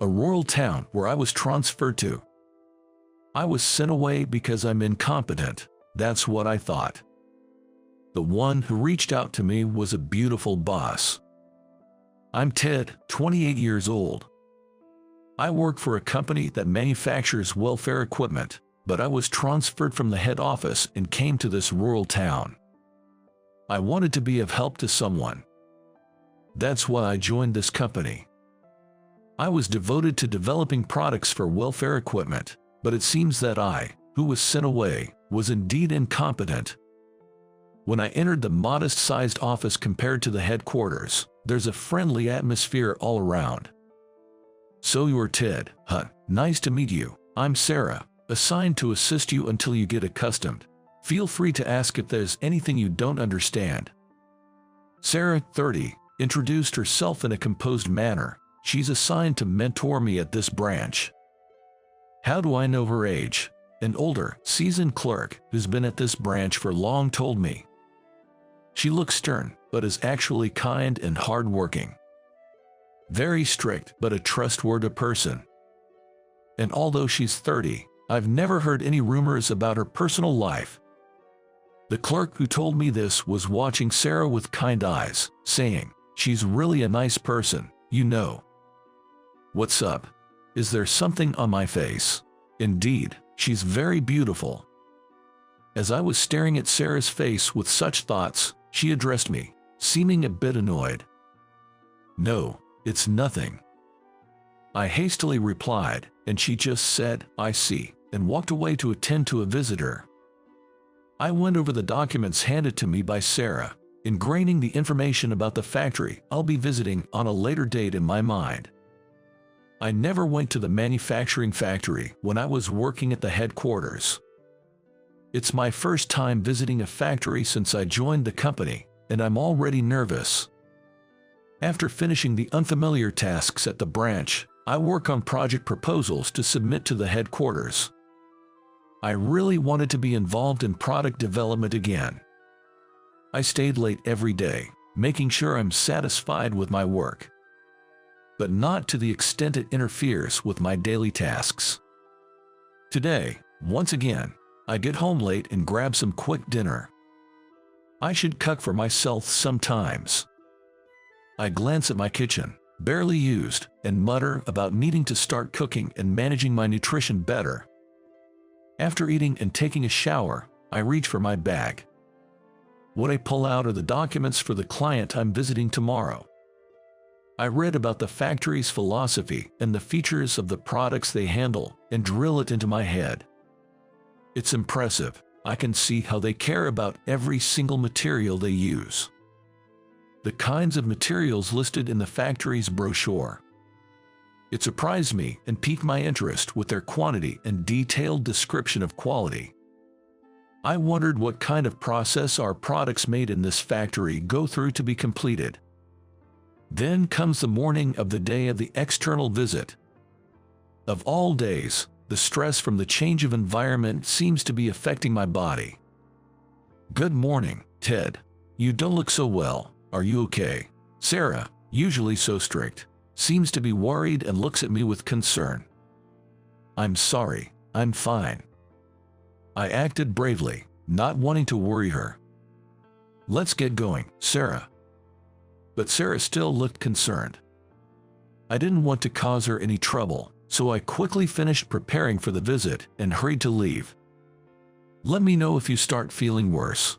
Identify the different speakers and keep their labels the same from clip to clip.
Speaker 1: a rural town where I was transferred to. I was sent away because I'm incompetent, that's what I thought. The one who reached out to me was a beautiful boss. I'm Ted, 28 years old. I work for a company that manufactures welfare equipment, but I was transferred from the head office and came to this rural town. I wanted to be of help to someone. That's why I joined this company. I was devoted to developing products for welfare equipment, but it seems that I, who was sent away, was indeed incompetent. When I entered the modest-sized office compared to the headquarters, there's a friendly atmosphere all around. So you're Ted, huh? Nice to meet you. I'm Sarah, assigned to assist you until you get accustomed. Feel free to ask if there's anything you don't understand. Sarah, 30, introduced herself in a composed manner. She's assigned to mentor me at this branch. How do I know her age? An older, seasoned clerk who's been at this branch for long told me. She looks stern, but is actually kind and hardworking. Very strict, but a trustworthy person. And although she's 30, I've never heard any rumors about her personal life. The clerk who told me this was watching Sarah with kind eyes, saying, "She's really a nice person, you know." What's up? Is there something on my face? Indeed, she's very beautiful. As I was staring at Sarah's face with such thoughts, she addressed me, seeming a bit annoyed. "No, it's nothing." I hastily replied, and she just said, "I see," and walked away to attend to a visitor. I went over the documents handed to me by Sarah, ingraining the information about the factory I'll be visiting on a later date in my mind. I never went to the manufacturing factory when I was working at the headquarters. It's my first time visiting a factory since I joined the company, and I'm already nervous. After finishing the unfamiliar tasks at the branch, I work on project proposals to submit to the headquarters. I really wanted to be involved in product development again. I stayed late every day, making sure I'm satisfied with my work, but not to the extent it interferes with my daily tasks. Today, once again, I get home late and grab some quick dinner. I should cook for myself sometimes. I glance at my kitchen, barely used, and mutter about needing to start cooking and managing my nutrition better. After eating and taking a shower, I reach for my bag. What I pull out are the documents for the client I'm visiting tomorrow. I read about the factory's philosophy and the features of the products they handle and drill it into my head. It's impressive. I can see how they care about every single material they use. The kinds of materials listed in the factory's brochure. It surprised me and piqued my interest with their quantity and detailed description of quality. I wondered what kind of process our products made in this factory go through to be completed. Then comes the morning of the day of the external visit. Of all days, the stress from the change of environment seems to be affecting my body. "Good morning, Ted. You don't look so well. Are you okay?" Sarah, usually so strict, seems to be worried and looks at me with concern. "I'm sorry, I'm fine." I acted bravely, not wanting to worry her. "Let's get going, Sarah." But Sarah still looked concerned. I didn't want to cause her any trouble, so I quickly finished preparing for the visit and hurried to leave. "Let me know if you start feeling worse."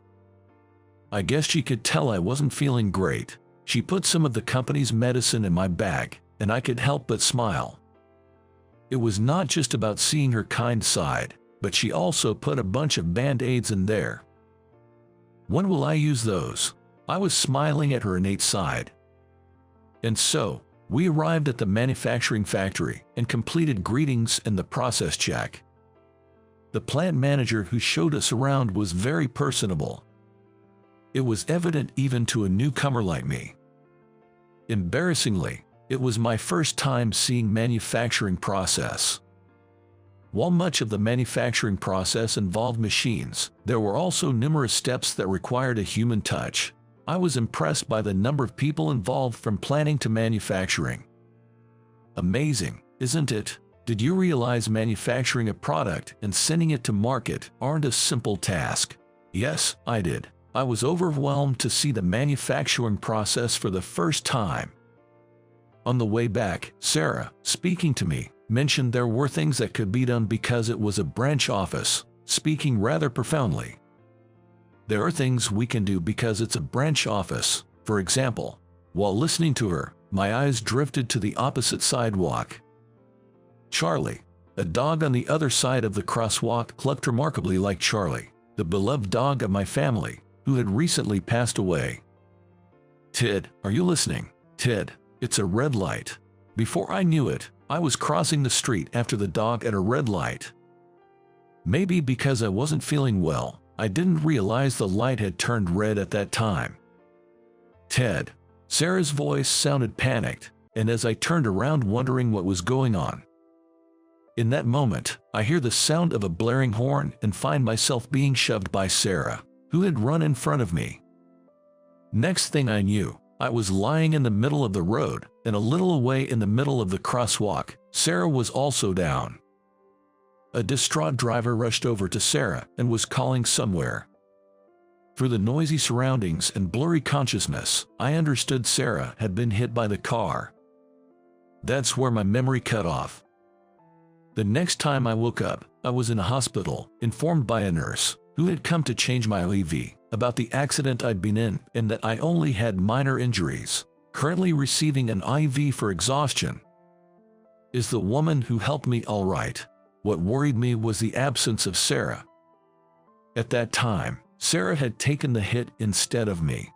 Speaker 1: I guess she could tell I wasn't feeling great. She put some of the company's medicine in my bag, and I could help but smile. It was not just about seeing her kind side, but she also put a bunch of band-aids in there. When will I use those? I was smiling at her innate side. And so, we arrived at the manufacturing factory and completed greetings and the process check. The plant manager who showed us around was very personable. It was evident even to a newcomer like me. Embarrassingly, it was my first time seeing manufacturing process. While much of the manufacturing process involved machines, there were also numerous steps that required a human touch. I was impressed by the number of people involved from planning to manufacturing. Amazing. isn't it? Did you realize manufacturing a product and sending it to market aren't a simple task? Yes, I did. I was overwhelmed to see the manufacturing process for the first time. On the way back, Sarah, speaking to me, mentioned there were things that could be done because it was a branch office, speaking rather profoundly. There are things we can do because it's a branch office. For example, while listening to her, my eyes drifted to the opposite sidewalk. Charlie, a dog on the other side of the crosswalk, looked remarkably like Charlie, the beloved dog of my family, who had recently passed away. Ted, are you listening? Ted, it's a red light. Before I knew it, I was crossing the street after the dog at a red light. Maybe because I wasn't feeling well, I didn't realize the light had turned red at that time. Ted. Sarah's voice sounded panicked, and as I turned around wondering what was going on. In that moment, I hear the sound of a blaring horn and find myself being shoved by Sarah, who had run in front of me. Next thing I knew, I was lying in the middle of the road, and a little away in the middle of the crosswalk, Sarah was also down. A distraught driver rushed over to Sarah and was calling somewhere. Through the noisy surroundings and blurry consciousness, I understood Sarah had been hit by the car. That's where my memory cut off. The next time I woke up, I was in a hospital, informed by a nurse, who had come to change my IV, about the accident I'd been in and that I only had minor injuries, currently receiving an IV for exhaustion. Is the woman who helped me all right? What worried me was the absence of Sarah. At that time, Sarah had taken the hit instead of me.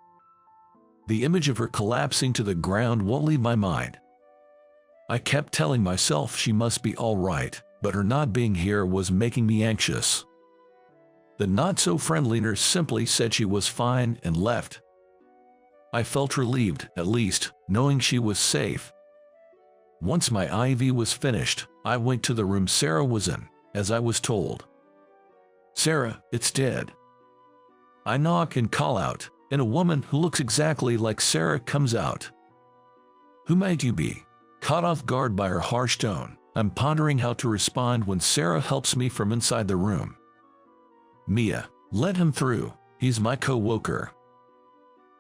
Speaker 1: The image of her collapsing to the ground won't leave my mind. I kept telling myself she must be all right, but her not being here was making me anxious. The not-so-friendly nurse simply said she was fine and left. I felt relieved, at least, knowing she was safe. Once my IV was finished, I went to the room Sarah was in, as I was told. Sarah, it's dead. I knock and call out, and a woman who looks exactly like Sarah comes out. Who might you be? Caught off guard by her harsh tone, I'm pondering how to respond when Sarah helps me from inside the room. Mia, let him through, he's my co-worker.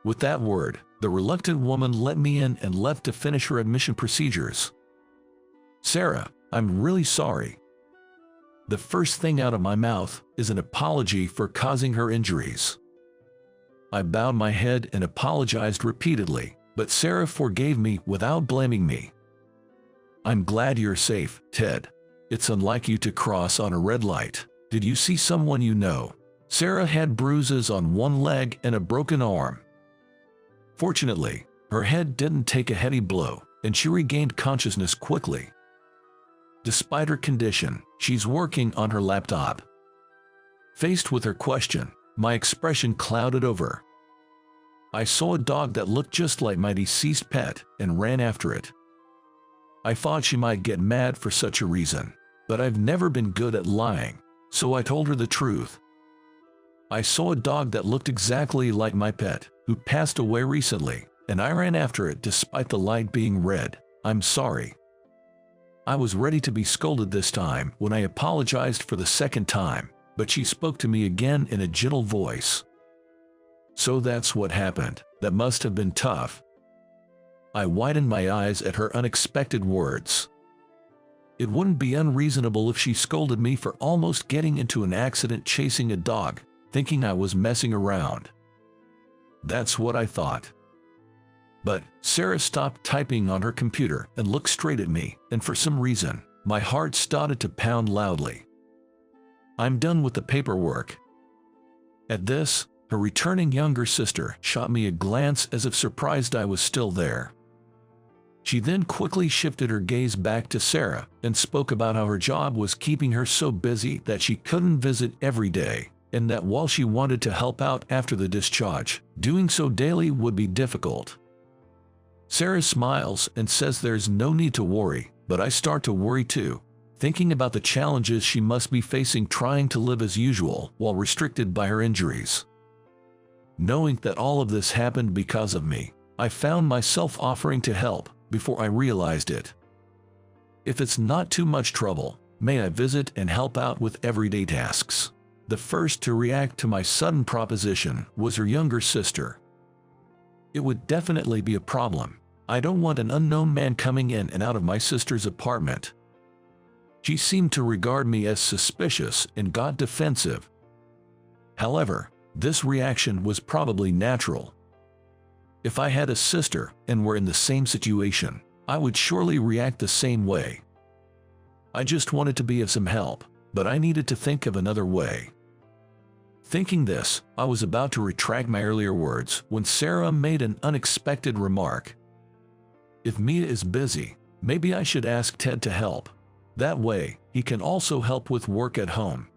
Speaker 1: With that word, the reluctant woman let me in and left to finish her admission procedures. Sarah, I'm really sorry. The first thing out of my mouth is an apology for causing her injuries. I bowed my head and apologized repeatedly, but Sarah forgave me without blaming me. I'm glad you're safe, Ted. It's unlike you to cross on a red light. Did you see someone you know? Sarah had bruises on one leg and a broken arm. Fortunately, her head didn't take a heavy blow, and she regained consciousness quickly. Despite her condition, she's working on her laptop. Faced with her question, my expression clouded over. I saw a dog that looked just like my deceased pet and ran after it. I thought she might get mad for such a reason, but I've never been good at lying, so I told her the truth. I saw a dog that looked exactly like my pet, who passed away recently, and I ran after it despite the light being red. I'm sorry. I was ready to be scolded this time when I apologized for the second time, but she spoke to me again in a gentle voice. So that's what happened. That must have been tough. I widened my eyes at her unexpected words. It wouldn't be unreasonable if she scolded me for almost getting into an accident chasing a dog, thinking I was messing around. That's what I thought. But Sarah stopped typing on her computer and looked straight at me, and for some reason, my heart started to pound loudly. I'm done with the paperwork. At this, her returning younger sister shot me a glance as if surprised I was still there. She then quickly shifted her gaze back to Sarah and spoke about how her job was keeping her so busy that she couldn't visit every day, and that while she wanted to help out after the discharge, doing so daily would be difficult. Sarah smiles and says there's no need to worry, but I start to worry too, thinking about the challenges she must be facing trying to live as usual while restricted by her injuries. Knowing that all of this happened because of me, I found myself offering to help before I realized it. If it's not too much trouble, may I visit and help out with everyday tasks? The first to react to my sudden proposition was her younger sister. It would definitely be a problem. I don't want an unknown man coming in and out of my sister's apartment. She seemed to regard me as suspicious and got defensive. However, this reaction was probably natural. If I had a sister and were in the same situation, I would surely react the same way. I just wanted to be of some help, but I needed to think of another way. Thinking this, I was about to retract my earlier words when Sarah made an unexpected remark. If Mia is busy, maybe I should ask Ted to help. That way, he can also help with work at home.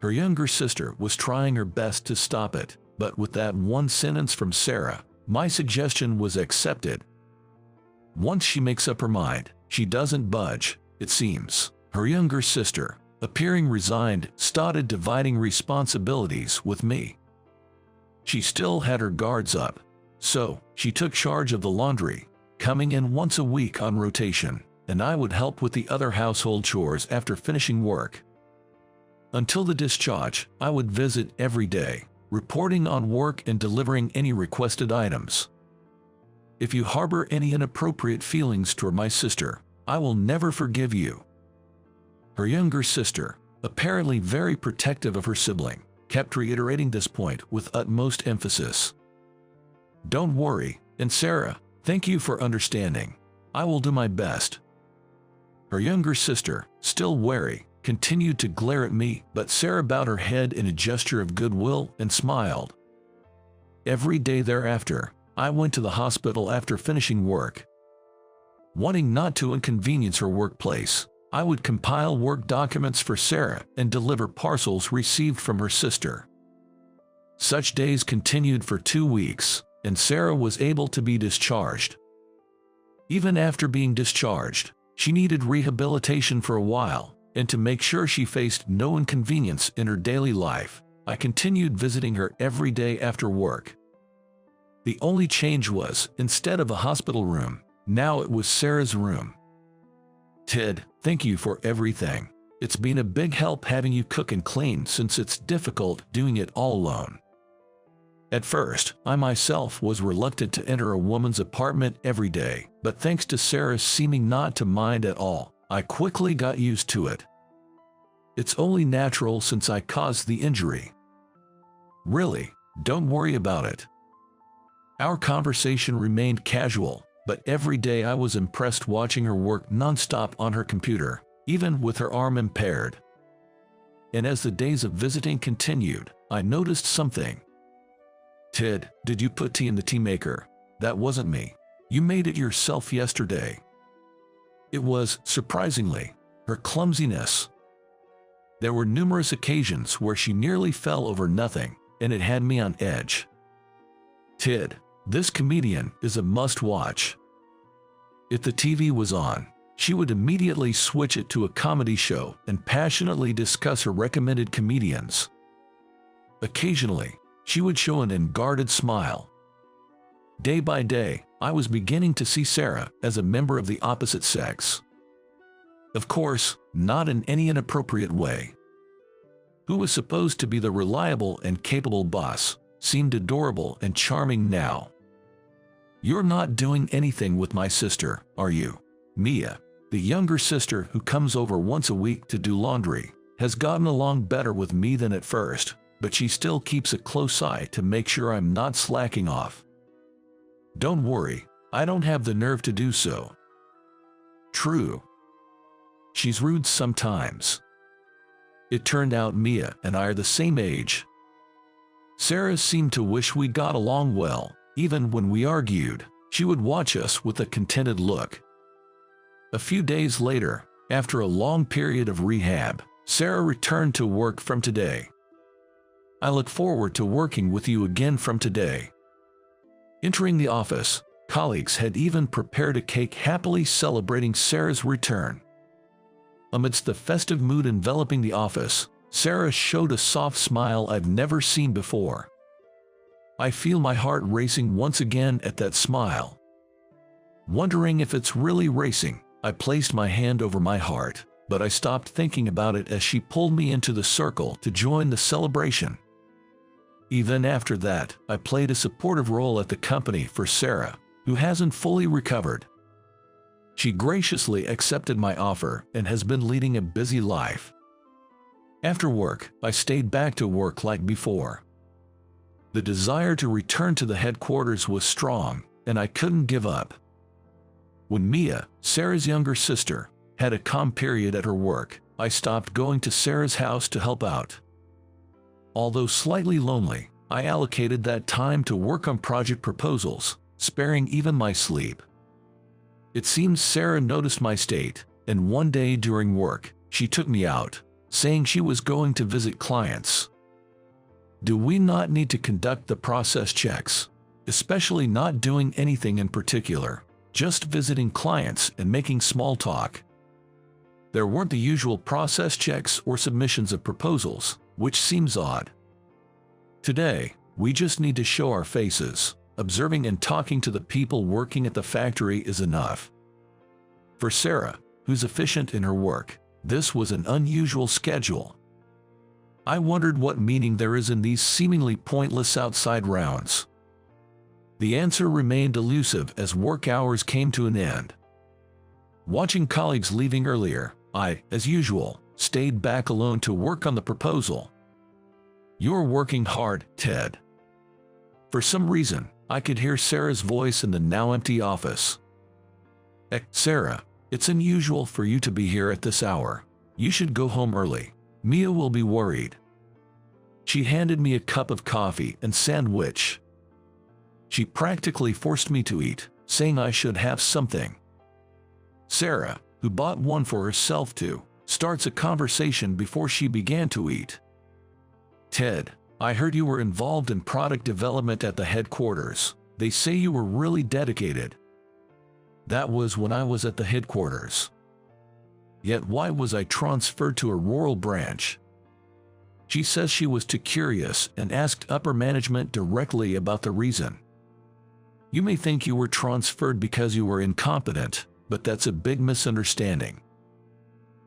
Speaker 1: Her younger sister was trying her best to stop it, but with that one sentence from Sarah, my suggestion was accepted. Once she makes up her mind, she doesn't budge, it seems. Her younger sister, appearing resigned, started dividing responsibilities with me. She still had her guards up, so she took charge of the laundry, coming in once a week on rotation, and I would help with the other household chores after finishing work. Until the discharge, I would visit every day, reporting on work and delivering any requested items. If you harbor any inappropriate feelings toward my sister, I will never forgive you. Her younger sister, apparently very protective of her sibling, kept reiterating this point with utmost emphasis. Don't worry, and Sarah, thank you for understanding. I will do my best. Her younger sister, still wary, continued to glare at me, but Sarah bowed her head in a gesture of goodwill and smiled. Every day thereafter, I went to the hospital after finishing work. Wanting not to inconvenience her workplace, I would compile work documents for Sarah and deliver parcels received from her sister. Such days continued for 2 weeks, and Sarah was able to be discharged. Even after being discharged, she needed rehabilitation for a while, and to make sure she faced no inconvenience in her daily life, I continued visiting her every day after work. The only change was, instead of a hospital room, now it was Sarah's room. Ted, thank you for everything. It's been a big help having you cook and clean since it's difficult doing it all alone. At first, I myself was reluctant to enter a woman's apartment every day, but thanks to Sarah seeming not to mind at all, I quickly got used to it. It's only natural since I caused the injury. Really, don't worry about it. Our conversation remained casual, but every day I was impressed watching her work nonstop on her computer, even with her arm impaired. And as the days of visiting continued, I noticed something. Ted, did you put tea in the tea maker? That wasn't me. You made it yourself yesterday. It was, surprisingly, her clumsiness. There were numerous occasions where she nearly fell over nothing, and it had me on edge. Ted, this comedian is a must-watch. If the TV was on, she would immediately switch it to a comedy show and passionately discuss her recommended comedians. Occasionally, she would show an unguarded smile. Day by day, I was beginning to see Sarah as a member of the opposite sex. Of course, not in any inappropriate way. Who was supposed to be the reliable and capable boss seemed adorable and charming now. You're not doing anything with my sister, are you? Mia, the younger sister who comes over once a week to do laundry, has gotten along better with me than at first, but she still keeps a close eye to make sure I'm not slacking off. Don't worry, I don't have the nerve to do so. True. She's rude sometimes. It turned out Mia and I are the same age. Sarah seemed to wish we got along well. Even when we argued, she would watch us with a contented look. A few days later, after a long period of rehab, Sarah returned to work from today. I look forward to working with you again from today. Entering the office, colleagues had even prepared a cake happily celebrating Sarah's return. Amidst the festive mood enveloping the office, Sarah showed a soft smile I've never seen before. I feel my heart racing once again at that smile. Wondering if it's really racing, I placed my hand over my heart, but I stopped thinking about it as she pulled me into the circle to join the celebration. Even after that, I played a supportive role at the company for Sarah, who hasn't fully recovered. She graciously accepted my offer and has been leading a busy life. After work, I stayed back to work like before. The desire to return to the headquarters was strong, and I couldn't give up. When Mia, Sarah's younger sister, had a calm period at her work, I stopped going to Sarah's house to help out. Although slightly lonely, I allocated that time to work on project proposals, sparing even my sleep. It seems Sarah noticed my state, and one day during work, she took me out, saying she was going to visit clients. Do we not need to conduct the process checks, especially not doing anything in particular, just visiting clients and making small talk? There weren't the usual process checks or submissions of proposals, which seems odd. Today, we just need to show our faces. Observing and talking to the people working at the factory is enough. For Sarah, who's efficient in her work, this was an unusual schedule. I wondered what meaning there is in these seemingly pointless outside rounds. The answer remained elusive as work hours came to an end. Watching colleagues leaving earlier, I, as usual, stayed back alone to work on the proposal. "You're working hard, Ted." For some reason, I could hear Sarah's voice in the now empty office. Sarah, it's unusual for you to be here at this hour. You should go home early. Mia will be worried." She handed me a cup of coffee and sandwich. She practically forced me to eat, saying I should have something. Sarah, who bought one for herself too, starts a conversation before she began to eat. "Ted, I heard you were involved in product development at the headquarters. They say you were really dedicated." That was when I was at the headquarters. Yet why was I transferred to a rural branch? She says she was too curious and asked upper management directly about the reason. You may think you were transferred because you were incompetent, but that's a big misunderstanding.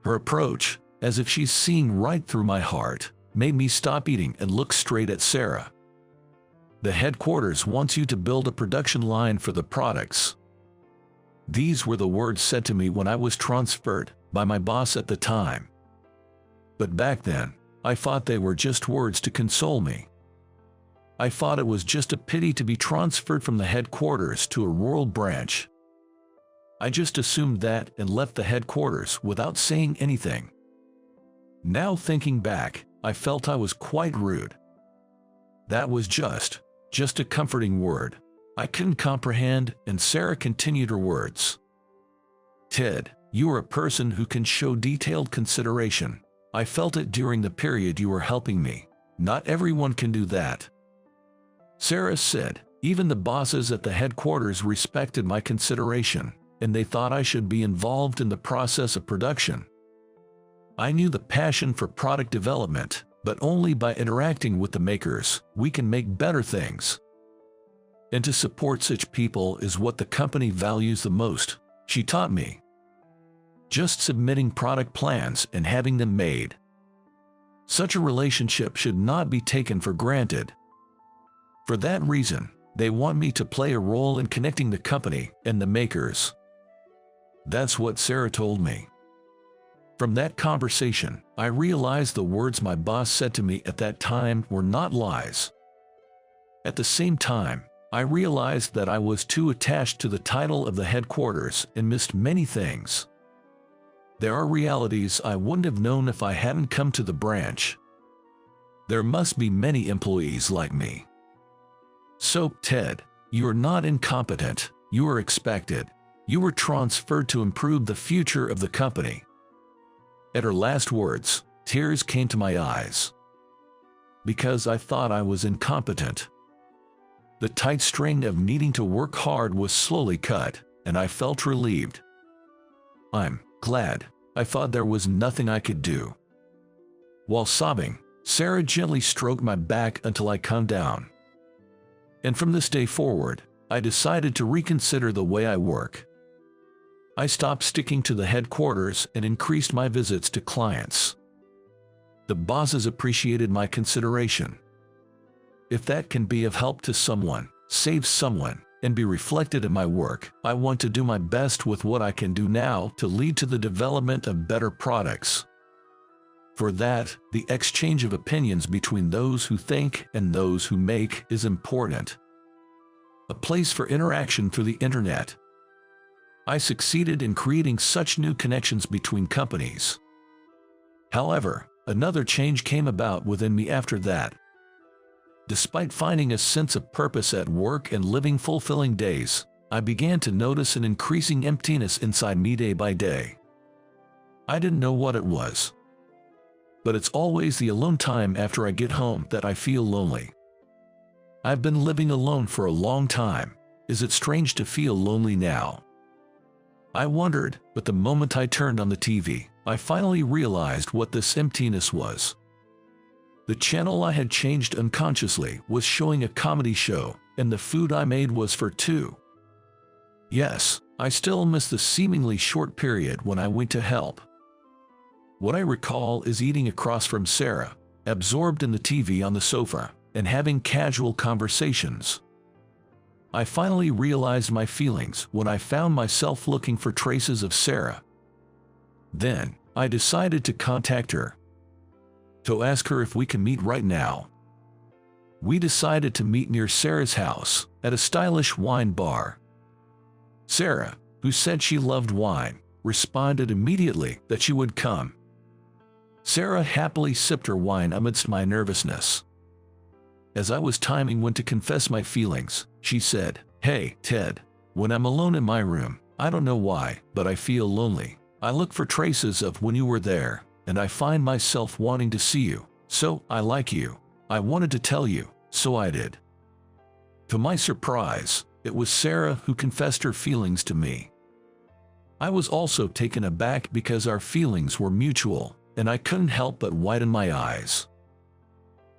Speaker 1: Her approach, as if she's seeing right through my heart, made me stop eating and look straight at Sarah. "The headquarters wants you to build a production line for the products." These were the words said to me when I was transferred, by my boss at the time. But back then, I thought they were just words to console me. I thought it was just a pity to be transferred from the headquarters to a rural branch. I just assumed that and left the headquarters without saying anything. Now thinking back, I felt I was quite rude. That was just a comforting word. I couldn't comprehend, and Sarah continued her words. "Ted, you are a person who can show detailed consideration. I felt it during the period you were helping me. Not everyone can do that." Sarah said, "Even the bosses at the headquarters respected my consideration, and they thought I should be involved in the process of production." I knew the passion for product development, but only by interacting with the makers, we can make better things. And to support such people is what the company values the most, she taught me. Just submitting product plans and having them made. Such a relationship should not be taken for granted. For that reason, they want me to play a role in connecting the company and the makers. That's what Sarah told me. From that conversation, I realized the words my boss said to me at that time were not lies. At the same time, I realized that I was too attached to the title of the headquarters and missed many things. There are realities I wouldn't have known if I hadn't come to the branch. There must be many employees like me. So, Ted, you are not incompetent, you are expected. You were transferred to improve the future of the company. At her last words, tears came to my eyes. Because I thought I was incompetent. The tight string of needing to work hard was slowly cut, and I felt relieved. "I'm glad. I thought there was nothing I could do." While sobbing, Sarah gently stroked my back until I calmed down. And from this day forward, I decided to reconsider the way I work. I stopped sticking to the headquarters and increased my visits to clients. The bosses appreciated my consideration. If that can be of help to someone, save someone, and be reflected in my work, I want to do my best with what I can do now to lead to the development of better products. For that, the exchange of opinions between those who think and those who make is important. A place for interaction through the internet. I succeeded in creating such new connections between companies. However, another change came about within me after that. Despite finding a sense of purpose at work and living fulfilling days, I began to notice an increasing emptiness inside me day by day. I didn't know what it was. But it's always the alone time after I get home that I feel lonely. I've been living alone for a long time. Is it strange to feel lonely now? I wondered, but the moment I turned on the TV, I finally realized what this emptiness was. The channel I had changed unconsciously was showing a comedy show, and the food I made was for two. Yes, I still miss the seemingly short period when I went to help. What I recall is eating across from Sarah, absorbed in the TV on the sofa, and having casual conversations. I finally realized my feelings when I found myself looking for traces of Sarah. Then, I decided to contact her. To ask her if we can meet right now. We decided to meet near Sarah's house, at a stylish wine bar. Sarah, who said she loved wine, responded immediately that she would come. Sarah happily sipped her wine amidst my nervousness. As I was timing when to confess my feelings, she said, "Hey, Ted, when I'm alone in my room, I don't know why, but I feel lonely. I look for traces of when you were there, and I find myself wanting to see you, so I like you. I wanted to tell you, so I did." To my surprise, it was Sarah who confessed her feelings to me. I was also taken aback because our feelings were mutual, and I couldn't help but widen my eyes.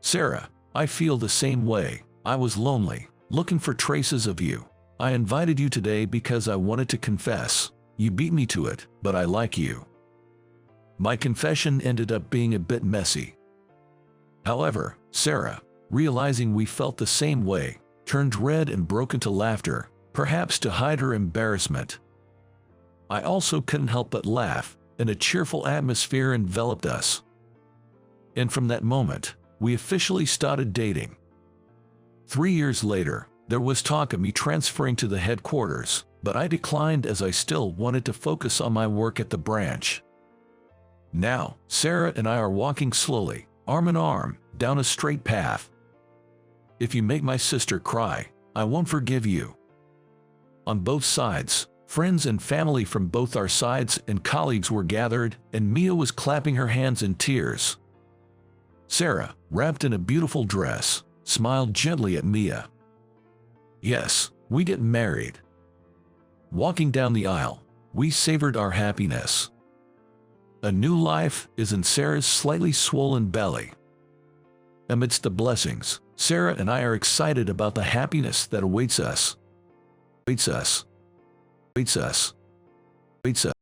Speaker 1: "Sarah, I feel the same way. I was lonely, looking for traces of you. I invited you today because I wanted to confess. You beat me to it, but I like you." My confession ended up being a bit messy. However, Sarah, realizing we felt the same way, turned red and broke into laughter, perhaps to hide her embarrassment. I also couldn't help but laugh, and a cheerful atmosphere enveloped us. And from that moment, we officially started dating. 3 years later, there was talk of me transferring to the headquarters, but I declined as I still wanted to focus on my work at the branch. Now, Sarah and I are walking slowly, arm in arm, down a straight path. If you make my sister cry, I won't forgive you. On both sides, friends and family from both our sides and colleagues were gathered, and Mia was clapping her hands in tears. Sarah, wrapped in a beautiful dress, smiled gently at Mia. Yes, we get married. Walking down the aisle, we savored our happiness. A new life is in Sarah's slightly swollen belly. Amidst the blessings, Sarah and I are excited about the happiness that awaits us. Awaits us. Awaits us. Awaits us.